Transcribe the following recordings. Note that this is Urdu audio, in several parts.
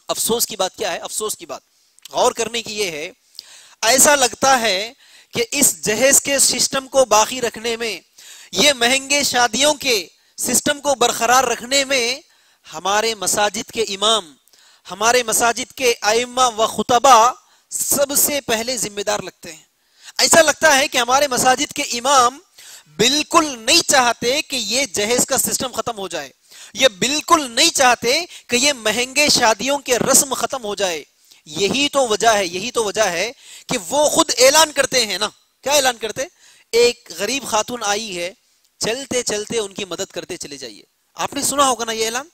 افسوس کی بات کیا ہے؟ افسوس کی بات غور کرنے کی یہ ہے، ایسا لگتا ہے کہ اس جہیز کے سسٹم کو باقی رکھنے میں، یہ مہنگے شادیوں کے سسٹم کو برقرار رکھنے میں ہمارے مساجد کے امام، ہمارے مساجد کے ائمہ و خطبہ سب سے پہلے ذمہ دار لگتے ہیں۔ ایسا لگتا ہے کہ ہمارے مساجد کے امام بالکل نہیں چاہتے کہ یہ جہیز کا سسٹم ختم ہو جائے، یہ بالکل نہیں چاہتے کہ یہ مہنگے شادیوں کے رسم ختم ہو جائے۔ یہی تو وجہ ہے کہ وہ خود اعلان کرتے ہیں نا، کیا اعلان کرتے؟ ایک غریب خاتون آئی ہے، چلتے چلتے ان کی مدد کرتے چلے جائیے۔ آپ نے سنا ہوگا نا یہ اعلان؟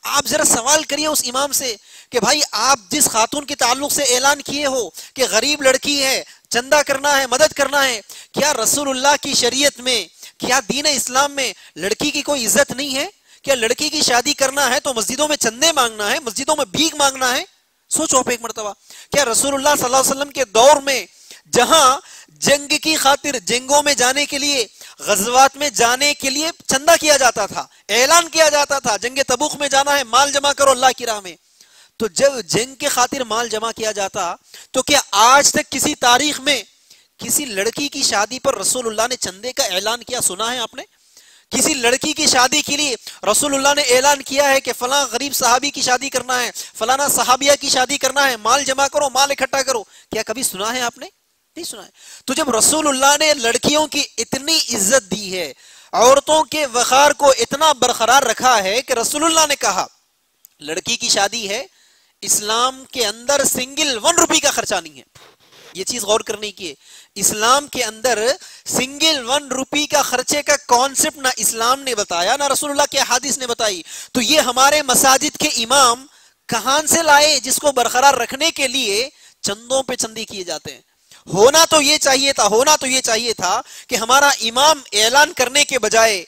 آپ ذرا سوال کریے اس امام سے کہ بھائی آپ جس خاتون کے تعلق سے اعلان کیے ہو کہ غریب لڑکی ہے، چندہ کرنا ہے، مدد کرنا ہے، کیا رسول اللہ کی شریعت میں، کیا دین اسلام میں لڑکی کی کوئی عزت نہیں ہے؟ کیا لڑکی کی شادی کرنا ہے تو مسجدوں میں چندے مانگنا ہے، مسجدوں میں بھیک مانگنا ہے؟ سوچو آپ ایک مرتبہ، کیا رسول اللہ صلی اللہ علیہ وسلم کے دور میں جہاں جنگ کی خاطر، جنگوں میں جانے کے لیے، غزوات میں جانے کے لیے چندہ کیا جاتا تھا، اعلان کیا جاتا تھا جنگ تبوک میں جانا ہے، مال جمع کرو اللہ کی راہ میں، تو جب جنگ کے خاطر مال جمع کیا جاتا تو کیا آج تک کسی تاریخ میں کسی لڑکی کی شادی پر رسول اللہ نے چندے کا اعلان کیا سنا ہے آپ نے؟ کسی لڑکی کی شادی کے لیے رسول اللہ نے اعلان کیا ہے کہ فلاں غریب صحابی کی شادی کرنا ہے، فلانا صحابیہ کی شادی کرنا ہے، مال جمع کرو، مال اکٹھا کرو، کیا کبھی سنا ہے آپ نے؟ نہیں سنا ہے۔ تو جب رسول اللہ نے لڑکیوں کی اتنی عزت دی ہے، عورتوں کے وقار کو اتنا برقرار رکھا ہے کہ رسول اللہ نے کہا لڑکی کی شادی ہے، اسلام کے اندر سنگل 1 روپے کا خرچہ نہیں ہے۔ یہ چیز غور کرنے کی ہے، اسلام کے اندر سنگل 1 روپے کا خرچے کا کانسیپٹ نہ اسلام نے بتایا، نہ رسول اللہ کے حدیث نے بتائی۔ تو یہ ہمارے مساجد کے امام کہاں سے لائے جس کو برقرار رکھنے کے لیے چندوں پہ چندی کیے جاتے ہیں؟ ہونا تو یہ چاہیے تھا کہ ہمارا امام اعلان کرنے کے بجائے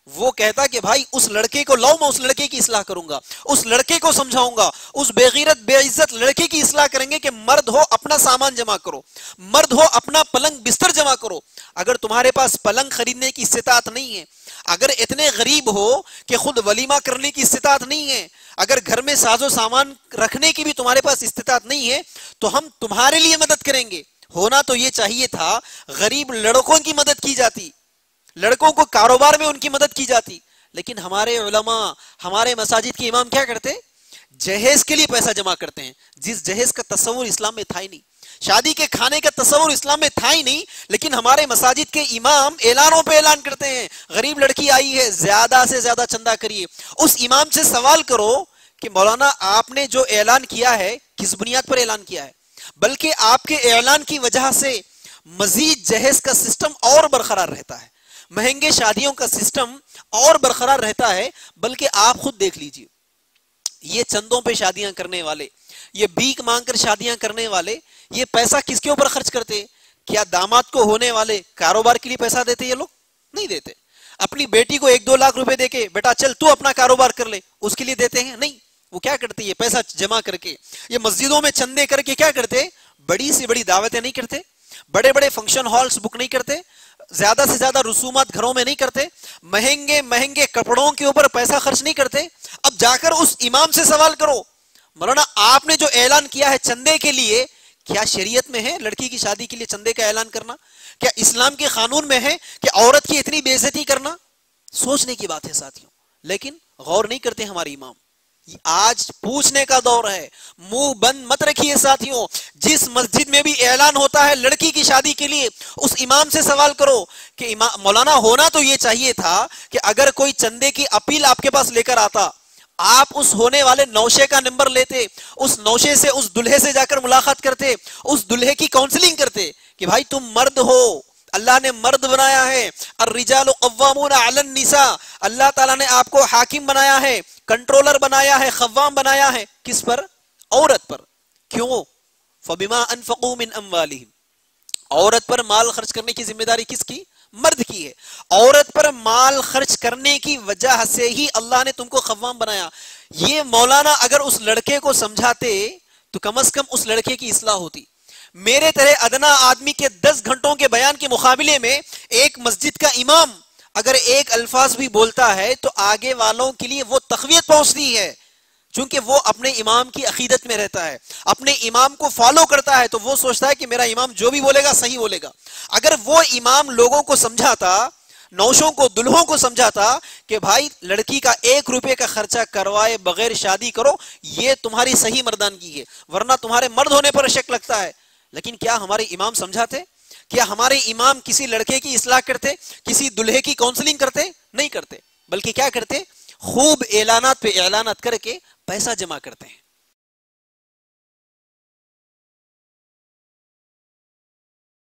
وہ کہتا کہ بھائی اس لڑکے کو لاؤ، میں اس لڑکے کی اصلاح کروں گا، اس لڑکے کو سمجھاؤں گا، اس بے غیرت بے عزت لڑکے کی اصلاح کریں گے کہ مرد ہو اپنا سامان جمع کرو، مرد ہو اپنا پلنگ بستر جمع کرو۔ اگر تمہارے پاس پلنگ خریدنے کی استطاعت نہیں ہے، اگر اتنے غریب ہو کہ خود ولیمہ کرنے کی استطاعت نہیں ہے، اگر گھر میں ساز و سامان رکھنے کی بھی تمہارے پاس استطاعت نہیں ہے، تو ہم تمہارے لیے مدد کریں گے۔ ہونا تو یہ چاہیے تھا غریب لڑکوں کی مدد کی جاتی، لڑکوں کو کاروبار میں ان کی مدد کی جاتی، لیکن ہمارے علماء، ہمارے مساجد کے امام کیا کرتے؟ جہیز کے لیے پیسہ جمع کرتے ہیں، جس جہیز کا تصور اسلام میں تھا ہی نہیں، شادی کے کھانے کا تصور اسلام میں تھا ہی نہیں، لیکن ہمارے مساجد کے امام اعلانوں پہ اعلان کرتے ہیں غریب لڑکی آئی ہے، زیادہ سے زیادہ چندہ کریے۔ اس امام سے سوال کرو کہ مولانا آپ نے جو اعلان کیا ہے کس بنیاد پر اعلان کیا ہے؟ بلکہ آپ کے اعلان کی وجہ سے مزید جہیز کا سسٹم اور برقرار رہتا ہے، مہنگے شادیوں کا سسٹم اور برقرار رہتا ہے۔ بلکہ آپ خود دیکھ لیجئے، یہ چندوں پہ شادیاں کرنے والے، یہ بھیک مانگ کر شادیاں کرنے والے، یہ پیسہ کس کے اوپر خرچ کرتے؟ کیا داماد کو ہونے والے کاروبار کے لیے پیسہ دیتے؟ یہ لوگ نہیں دیتے۔ اپنی بیٹی کو 1-2 لاکھ روپے دے کے بیٹا چل تو اپنا کاروبار کر لے، اس کے لیے دیتے ہیں؟ نہیں۔ وہ کیا کرتے؟ یہ پیسہ جمع کر کے، یہ مسجدوں میں چندے کر کے کیا کرتے؟ بڑی سے بڑی دعوتیں نہیں کرتے، بڑے بڑے فنکشن ہالز بک نہیں کرتے، زیادہ سے زیادہ رسومات گھروں میں نہیں کرتے، مہنگے مہنگے کپڑوں کے اوپر پیسہ خرچ نہیں کرتے۔ اب جا کر اس امام سے سوال کرو مولانا آپ نے جو اعلان کیا ہے چندے کے لیے، کیا شریعت میں ہے لڑکی کی شادی کے لیے چندے کا اعلان کرنا؟ کیا اسلام کے قانون میں ہے کہ عورت کی اتنی بے عزتی کرنا؟ سوچنے کی بات ہے ساتھیوں، لیکن غور نہیں کرتے ہمارے امام۔ آج پوچھنے کا دور ہے، منہ بند مت رکھیے ساتھیوں۔ جس مسجد میں بھی اعلان ہوتا ہے لڑکی کی شادی کے لیے، اس امام سے سوال کرو کہ مولانا ہونا تو یہ چاہیے تھا کہ اگر کوئی چندے کی اپیل آپ کے پاس لے کر آتا، آپ اس ہونے والے نوشے کا نمبر لیتے، اس نوشے سے اس دلہے سے جا کر ملاقات کرتے، اس دلہے کی کاؤنسلنگ کرتے کہ بھائی تم مرد ہو، اللہ نے مرد بنایا ہے، الرجال قوامون علی النساء، اللہ تعالیٰ نے آپ کو حاکم بنایا ہے، کنٹرولر بنایا ہے، قوام بنایا ہے، کس پر؟ عورت پر۔ کیوں؟ فبما انفقوا من اموالہم، عورت پر مال خرچ کرنے کی ذمہ داری کس کی؟ مرد کی ہے۔ عورت پر مال خرچ کرنے کی وجہ سے ہی اللہ نے تم کو قوام بنایا۔ یہ مولانا اگر اس لڑکے کو سمجھاتے تو کم از کم اس لڑکے کی اصلاح ہوتی۔ میرے طرح ادنا آدمی کے 10 گھنٹوں کے بیان کے مقابلے میں ایک مسجد کا امام اگر ایک الفاظ بھی بولتا ہے تو آگے والوں کے لیے وہ تقویت پہنچتی ہے۔ چونکہ وہ اپنے امام کی عقیدت میں رہتا ہے، اپنے امام کو فالو کرتا ہے، تو وہ سوچتا ہے کہ میرا امام جو بھی بولے گا صحیح بولے گا۔ اگر وہ امام لوگوں کو سمجھاتا، نوشوں کو، دلہوں کو سمجھاتا کہ بھائی لڑکی کا 1 روپے کا خرچہ کروائے بغیر شادی کرو، یہ تمہاری صحیح مردانگی ہے، ورنہ تمہارے مرد ہونے پر شک لگتا ہے، لیکن کیا ہمارے امام سمجھاتے؟ کیا ہمارے امام کسی لڑکے کی اصلاح کرتے، کسی دلہے کی کاؤنسلنگ کرتے؟ نہیں کرتے، بلکہ کیا کرتے؟ خوب اعلانات پہ اعلانات کر کے پیسہ جمع کرتے ہیں۔